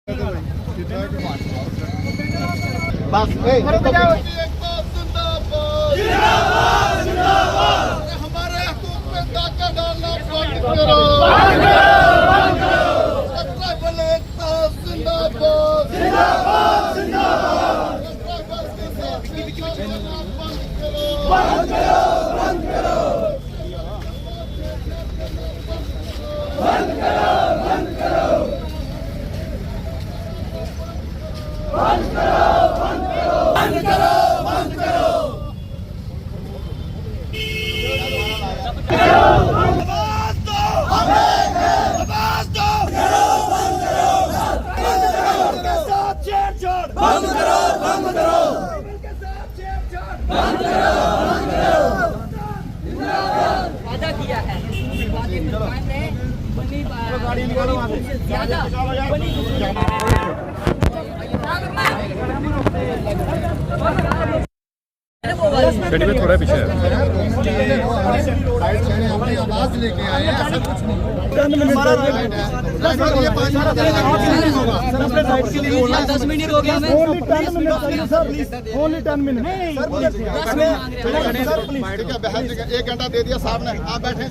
बस हमारे हुकूक में डाका डालना बंद करो। वादा किया है गड्डी में थोड़ा पीछे है। आवाज लेके आए हैं, ऐसा कुछ नहीं। 10 मिनट हो गया। एक घंटा दे दिया साहब ने, आप बैठे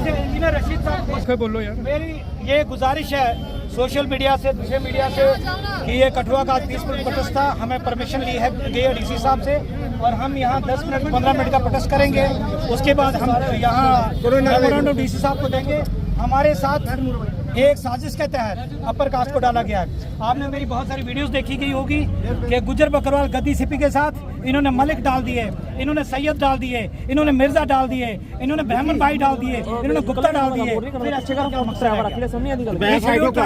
इंजीनियर रशीद साहब बोलो यार। मेरी ये गुजारिश है सोशल मीडिया से, दूसरे मीडिया से कि ये कठुआ का पीसफुल प्रोटेस्ट था। हमें परमिशन ली है गई डीसी साहब से और हम यहाँ 10 मिनट 15 मिनट का प्रोटेस्ट करेंगे। उसके बाद हम यहाँ मेमोरेंडम डीसी साहब को देंगे। हमारे साथ एक साजिश के तहत अपर कास्ट को डाला गया है। आपने मेरी बहुत सारी वीडियोस देखी गई होगी कि गुज्जर बकरवाल गद्दी सिपी के साथ इन्होंने मलिक डाल दिए, इन्होंने सैयद डाल दिए, इन्होंने मिर्जा डाल दिए, इन्होंने ब्राह्मण भाई डाल दिए, इन्होंने गुप्ता डाल दिए। फिर अच्छे का क्या मकसद रह गया?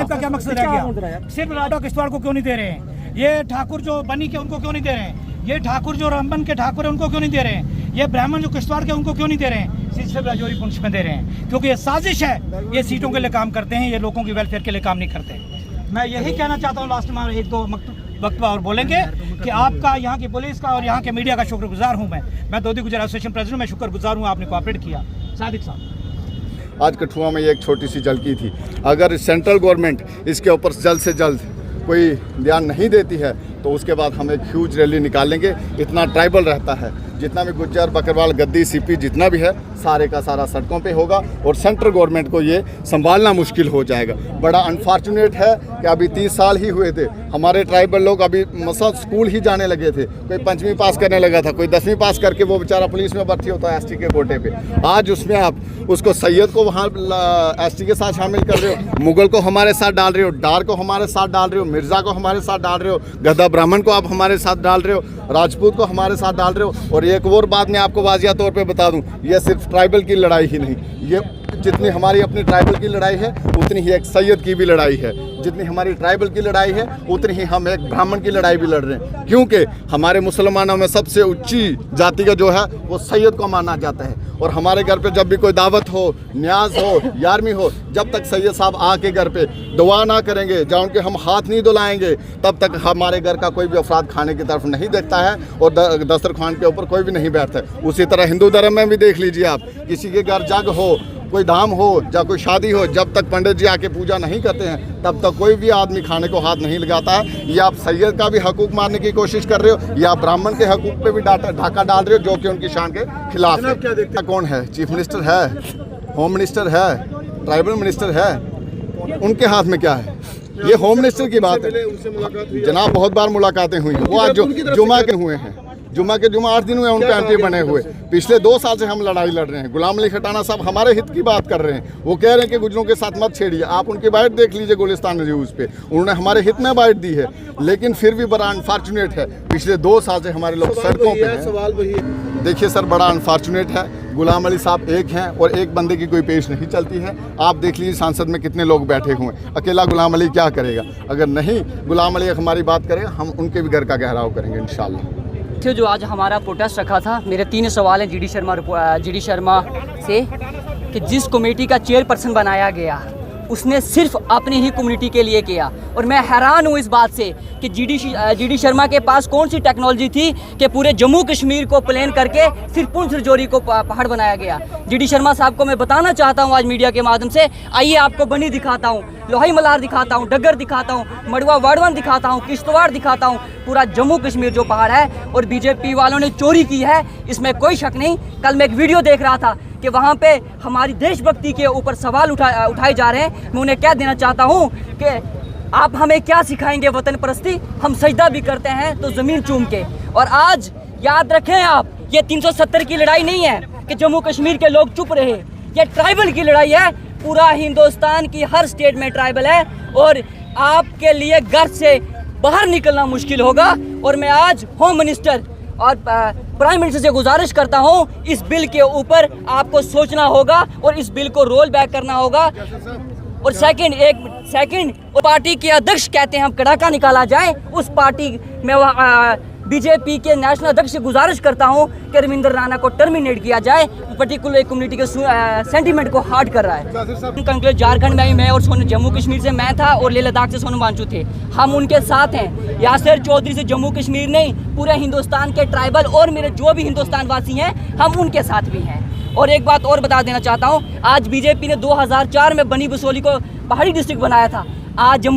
का क्या मकसद रह गया? सिर्फ राठौर किश्तवाड़ को क्यों नहीं दे रहे हैं? ये ठाकुर जो बनी के उनको क्यों नहीं दे रहे हैं? ये ठाकुर जो रामबन के ठाकुर है उनको क्यों नहीं दे रहे हैं? ये ब्राह्मण जो किश्तवाड़ के उनको क्यों नहीं दे रहे हैं? सिर्फ राजौरी पुंछ में दे रहे हैं क्योंकि ये साजिश है। ये सीटों के लिए काम करते हैं, ये लोगों की वेलफेयर के लिए काम नहीं करते। मैं यही कहना चाहता हूँ, लास्ट में एक दो वक्त और बोलेंगे कि आपका, यहाँ की पुलिस का और यहाँ के मीडिया का शुक्रगुजार हूँ। मैं दोदी गुजर एसोसिएशन प्रेसिडेंट, मैं शुक्रगुजार हूँ, आपने कोऑपरेट किया। सादिक साहब, आज कठुआ में एक छोटी सी झलकी थी। अगर सेंट्रल गवर्नमेंट इसके ऊपर जल्द से जल्द कोई ध्यान नहीं देती है तो उसके बाद हम एक ह्यूज रैली निकालेंगे। इतना ट्राइबल रहता है, जितना भी गुज्जर बकरवाल गद्दी सीपी जितना भी है सारे का सारा सड़कों पे होगा और सेंट्रल गवर्नमेंट को ये संभालना मुश्किल हो जाएगा। बड़ा अनफॉर्चुनेट है कि अभी 30 साल ही हुए थे, हमारे ट्राइबल लोग अभी मसा स्कूल ही जाने लगे थे। कोई 5वीं पास करने लगा था, कोई 10वीं पास करके वो बेचारा पुलिस में भर्ती होता है एसटी के कोटे पे। आज उसमें आप उसको सैयद को वहाँ एसटी के साथ शामिल कर रहे हो, मुगल को हमारे साथ डाल रहे हो, डार को हमारे साथ डाल रहे हो, मिर्ज़ा को हमारे साथ डाल रहे हो, गद्दा ब्राह्मण को आप हमारे साथ डाल रहे हो, राजपूत को हमारे साथ डाल रहे हो। और एक और बात मैं आपको वाजिया तौर पे बता दूं, ये सिर्फ ट्राइबल की लड़ाई ही नहीं, ये जितनी हमारी अपनी ट्राइबल की लड़ाई है उतनी ही एक सैयद की भी लड़ाई है। जितनी हमारी ट्राइबल की लड़ाई है उतनी ही हम एक ब्राह्मण की लड़ाई भी लड़ रहे हैं, क्योंकि हमारे मुसलमानों में सबसे ऊंची जाति का जो है वो सैयद को माना जाता है। और हमारे घर पे जब भी कोई दावत हो, न्याज हो, यारमी हो, जब तक सैयद साहब आके घर पे दुआ ना करेंगे, जब उनके हम हाथ नहीं धुलाएंगे, तब तक हमारे घर का कोई भी अफराद खाने की तरफ नहीं देखता है और दस्तरखान के ऊपर कोई भी नहीं बैठता है। उसी तरह हिंदू धर्म में भी देख लीजिए आप, किसी के घर जग हो, कोई धाम हो या कोई शादी हो, जब तक पंडित जी आके पूजा नहीं करते हैं तब तक कोई भी आदमी खाने को हाथ नहीं लगाता है। ये आप सैयद का भी हकूक मारने की कोशिश कर रहे हो या ब्राह्मण के हकूक पे भी ढाका डाल रहे हो, जो कि उनकी शान के खिलाफ है। कौन है? चीफ मिनिस्टर है, होम मिनिस्टर है, ट्राइबल मिनिस्टर है, उनके हाथ में क्या है? ये होम मिनिस्टर की बात है जनाब। बहुत बार मुलाकातें हुई हैं, वो आज जुमा के हुए हैं, जुमा 8 दिन हुए उनके एमपी बने हुए। पिछले 2 साल से हम लड़ाई लड़ रहे हैं। गुलाम अली खटाना साहब हमारे हित की बात कर रहे हैं, वो कह रहे हैं कि गुजरों के साथ मत छेड़िए। आप उनकी बाइट देख लीजिए गुलिस्तान न्यूज़ पे, उन्होंने हमारे हित में बाइट दी है। लेकिन फिर भी बड़ा अनफॉर्चुनेट है, पिछले 2 साल से हमारे लोग सड़कों पे हैं। सवाल वही है, देखिए सर, बड़ा अनफॉर्चुनेट है। गुलाम अली साहब एक हैं और एक बंदे की कोई पेश नहीं चलती है। आप देख लीजिए सांसद में कितने लोग बैठे हुए हैं, अकेला गुलाम अली क्या करेगा? अगर नहीं गुलाम अली हमारी बात करेगा, हम उनके भी घर का घेराव करेंगे इंशाल्लाह। जो आज हमारा प्रोटेस्ट रखा था, मेरे 3 सवाल हैं जीडी शर्मा से कि जिस कमेटी का चेयरपर्सन बनाया गया उसने सिर्फ अपनी ही कम्युनिटी के लिए किया। और मैं हैरान हूँ इस बात से कि जीडी शर्मा के पास कौन सी टेक्नोलॉजी थी कि पूरे जम्मू कश्मीर को प्लेन करके सिर्फ पुंछ रजौरी को पहाड़ बनाया गया। जीडी शर्मा साहब को मैं बताना चाहता हूँ आज मीडिया के माध्यम से, आइए आपको बनी दिखाता हूँ, लोहाई मलार दिखाता हूँ, डगर दिखाता हूँ, मड़वा वाड़वन दिखाता हूँ, किश्तवाड़ दिखाता हूँ, पूरा जम्मू कश्मीर जो पहाड़ है। और बीजेपी वालों ने चोरी की है, इसमें कोई शक नहीं। कल मैं एक वीडियो देख रहा था कि वहाँ पे हमारी देशभक्ति के ऊपर सवाल उठाए जा रहे हैं। मैं उन्हें क्या देना चाहता हूँ कि आप हमें क्या सिखाएंगे वतन परस्ती, हम सजदा भी करते हैं तो ज़मीन चूम के। और आज याद रखें आप, ये 370 की लड़ाई नहीं है कि जम्मू कश्मीर के लोग चुप रहे, ये ट्राइबल की लड़ाई है। पूरा हिंदुस्तान की हर स्टेट में ट्राइबल है और आपके लिए घर से बाहर निकलना मुश्किल होगा। और मैं आज होम मिनिस्टर और प्राइम मिनिस्टर से गुजारिश करता हूं, इस बिल के ऊपर आपको सोचना होगा और इस बिल को रोल बैक करना होगा। और सेकंड पार्टी के अध्यक्ष कहते हैं हम कड़ाका निकाला जाए, उस पार्टी में बीजेपी के नेशनल अध्यक्ष से गुजारिश करता हूं कि रविंद्र राणा को टर्मिनेट किया जाए, पर्टिकुलर कम्युनिटी के सेंटीमेंट को हार्ड कर रहा है। कंक्लूड झारखंड में ही मैं और जम्मू कश्मीर से मैं था और लेह लद्दाख से सोनम वांगचुक थे, हम उनके साथ हैं। यासिर चौधरी से जम्मू कश्मीर नहीं, पूरे हिंदुस्तान के ट्राइबल और मेरे जो भी हिंदुस्तान वासी हैं, हम उनके साथ भी हैं। और एक बात और बता देना चाहता हूँ, आज बीजेपी ने 2004 में बनी बसोली को पहाड़ी डिस्ट्रिक्ट बनाया था। आज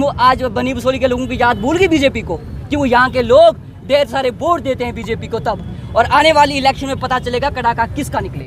बनी बसोली के लोगों की याद भूल गई बीजेपी को कि वो यहाँ के लोग ढेर सारे वोट देते हैं बीजेपी को तब। और आने वाली इलेक्शन में पता चलेगा कड़ाका किसका निकले।